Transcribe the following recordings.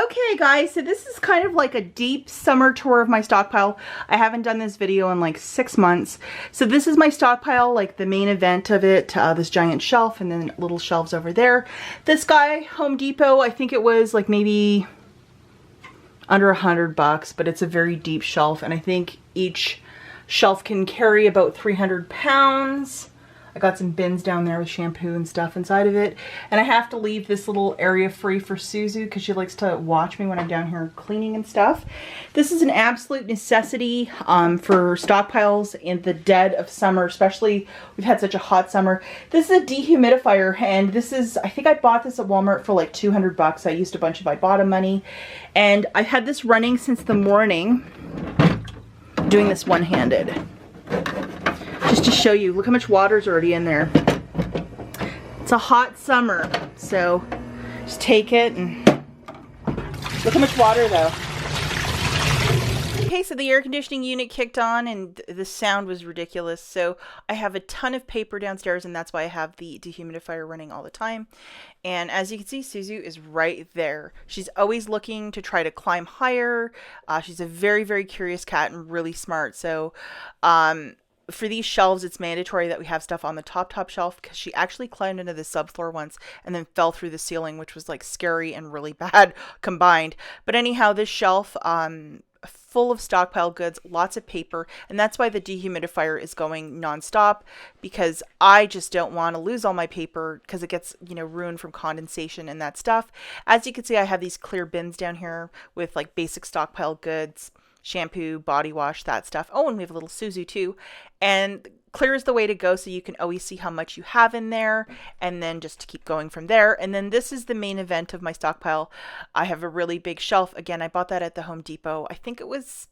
Okay guys, so this is kind of like a deep summer tour of my stockpile. I haven't done this video in like 6 months. So this is my stockpile, like the main event of it, this giant shelf and then little shelves over there. This guy, Home Depot, I think it was like maybe under $100, but it's a very deep shelf and I think each shelf can carry about 300 pounds. I got some bins down there with shampoo and stuff inside of it. And I have to leave this little area free for Suzu because she likes to watch me when I'm down here cleaning and stuff. This is an absolute necessity for stockpiles in the dead of summer, especially we've had such a hot summer. This is a dehumidifier and this is, I think I bought this at Walmart for like 200 bucks. I used a bunch of IBOTTA money and I've had this running since the morning, doing this one-handed. Just to show you, look how much water's already in there. It's a hot summer, so just take it and look how much water though. Okay, so the air conditioning unit kicked on and the sound was ridiculous. So I have a ton of paper downstairs and that's why I have the dehumidifier running all the time. And as you can see, Suzu is right there. She's always looking to try to climb higher. She's a very, very curious cat and really smart. So, for these shelves, it's mandatory that we have stuff on the top shelf because she actually climbed into the subfloor once and then fell through the ceiling, which was like scary and really bad combined. But anyhow, this shelf, full of stockpile goods, lots of paper, and that's why the dehumidifier is going nonstop because I just don't want to lose all my paper because it gets, you know, ruined from condensation and that stuff. As you can see, I have these clear bins down here with like basic stockpile goods, shampoo, body wash, that stuff. Oh, and we have a little Suzu too. And clear is the way to go so you can always see how much you have in there and then just keep going from there. And then this is the main event of my stockpile. I have a really big shelf. Again, I bought that at the Home Depot. I think it was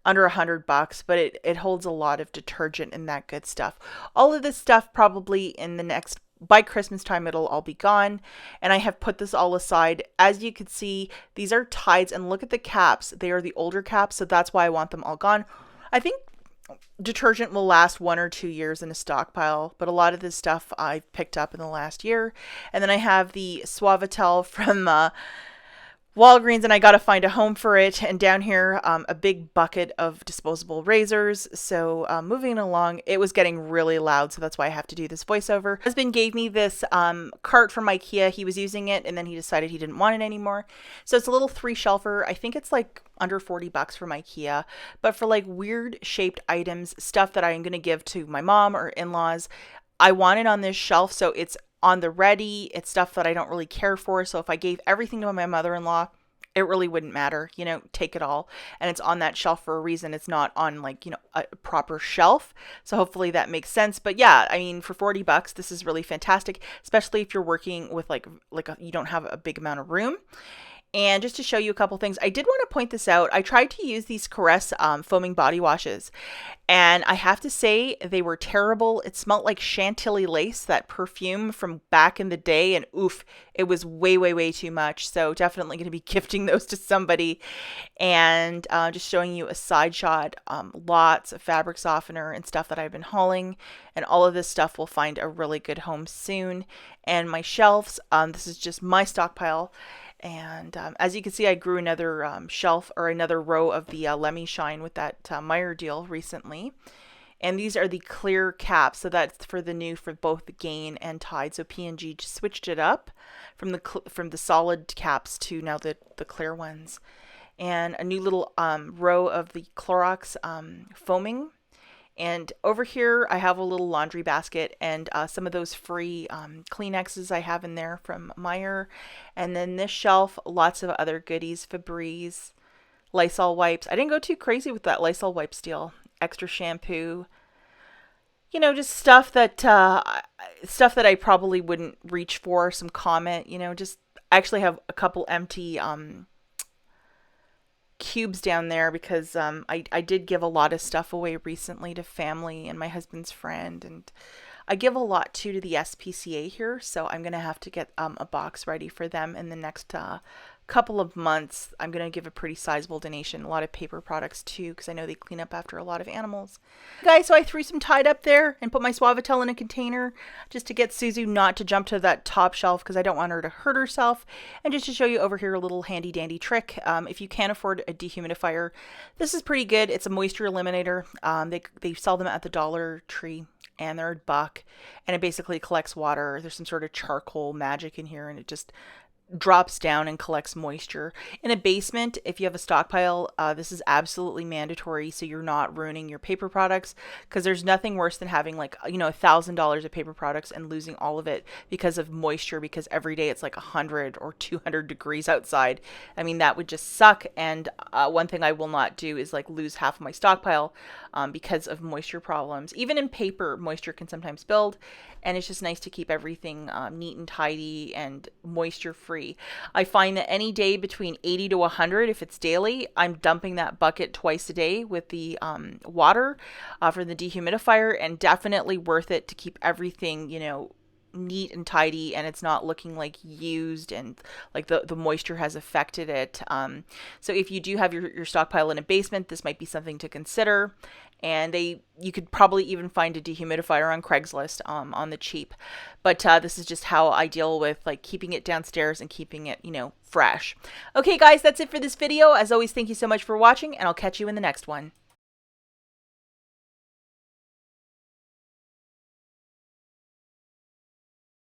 under $100, but it holds a lot of detergent and that good stuff. All of this stuff probably in the next, by Christmas time, it'll all be gone. And I have put this all aside. As you can see, these are Tides and look at the caps. They are the older caps. So that's why I want them all gone. I think detergent will last 1 or 2 years in a stockpile, but a lot of this stuff I've picked up in the last year. And then I have the Suavitel from Walgreens and I got to find a home for it. And down here, a big bucket of disposable razors. So moving along, it was getting really loud. So that's why I have to do this voiceover. Husband gave me this cart from IKEA. He was using it and then he decided he didn't want it anymore. So it's a little 3-shelfer. I think it's like under 40 bucks from IKEA. But for like weird shaped items, stuff that I'm going to give to my mom or in-laws, I want it on this shelf. So it's on the ready. It's stuff that I don't really care for. So if I gave everything to my mother-in-law, it really wouldn't matter, you know, take it all. And it's on that shelf for a reason. It's not on like, you know, a proper shelf. So hopefully that makes sense. But yeah, I mean, for 40 bucks, this is really fantastic, especially if you're working with you don't have a big amount of room. And just to show you a couple things, I did want to point this out. I tried to use these Caress foaming body washes, and I have to say they were terrible. It smelled like Chantilly lace, that perfume from back in the day, and oof, it was way, way, way too much. So definitely going to be gifting those to somebody. And just showing you a side shot, lots of fabric softener and stuff that I've been hauling, and all of this stuff will find a really good home soon. And my shelves, this is just my stockpile. And as you can see, I grew another shelf or another row of the Lemmy Shine with that Meyer deal recently. And these are the clear caps. So that's for the new for both the Gain and Tide. So P&G just switched it up from the solid caps to now the clear ones. And a new little row of the Clorox foaming. And over here, I have a little laundry basket and some of those free Kleenexes I have in there from Meyer. And then this shelf, lots of other goodies, Febreze, Lysol wipes. I didn't go too crazy with that Lysol wipes deal. Extra shampoo. You know, just stuff that I probably wouldn't reach for. Some Comet, you know, just I actually have a couple empty cubes down there because I did give a lot of stuff away recently to family and my husband's friend, and I give a lot too to the SPCA here, so I'm gonna have to get a box ready for them in the next couple of months, I'm going to give a pretty sizable donation. A lot of paper products too, because I know they clean up after a lot of animals. Guys, so I threw some Tide up there and put my Suavitel in a container just to get Suzu not to jump to that top shelf because I don't want her to hurt herself. And just to show you over here a little handy dandy trick. If you can't afford a dehumidifier, this is pretty good. It's a moisture eliminator. They sell them at the Dollar Tree, and they're $1, and it basically collects water. There's some sort of charcoal magic in here, and it just drops down and collects moisture. In a basement, if you have a stockpile, this is absolutely mandatory so you're not ruining your paper products, because there's nothing worse than having like, you know, $1,000 of paper products and losing all of it because of moisture, because every day it's like 100 or 200 degrees outside. I mean, that would just suck. And one thing I will not do is like lose half of my stockpile because of moisture problems. Even in paper, moisture can sometimes build, and it's just nice to keep everything neat and tidy and moisture free. I find that any day between 80 to 100, if it's daily, I'm dumping that bucket twice a day with the water for the dehumidifier, and definitely worth it to keep everything, you know, neat and tidy, and it's not looking like used and like the moisture has affected it. So if you do have your stockpile in a basement, this might be something to consider. And you could probably even find a dehumidifier on Craigslist on the cheap. But this is just how I deal with like keeping it downstairs and keeping it, you know, fresh. Okay guys, that's it for this video. As always, thank you so much for watching, and I'll catch you in the next one.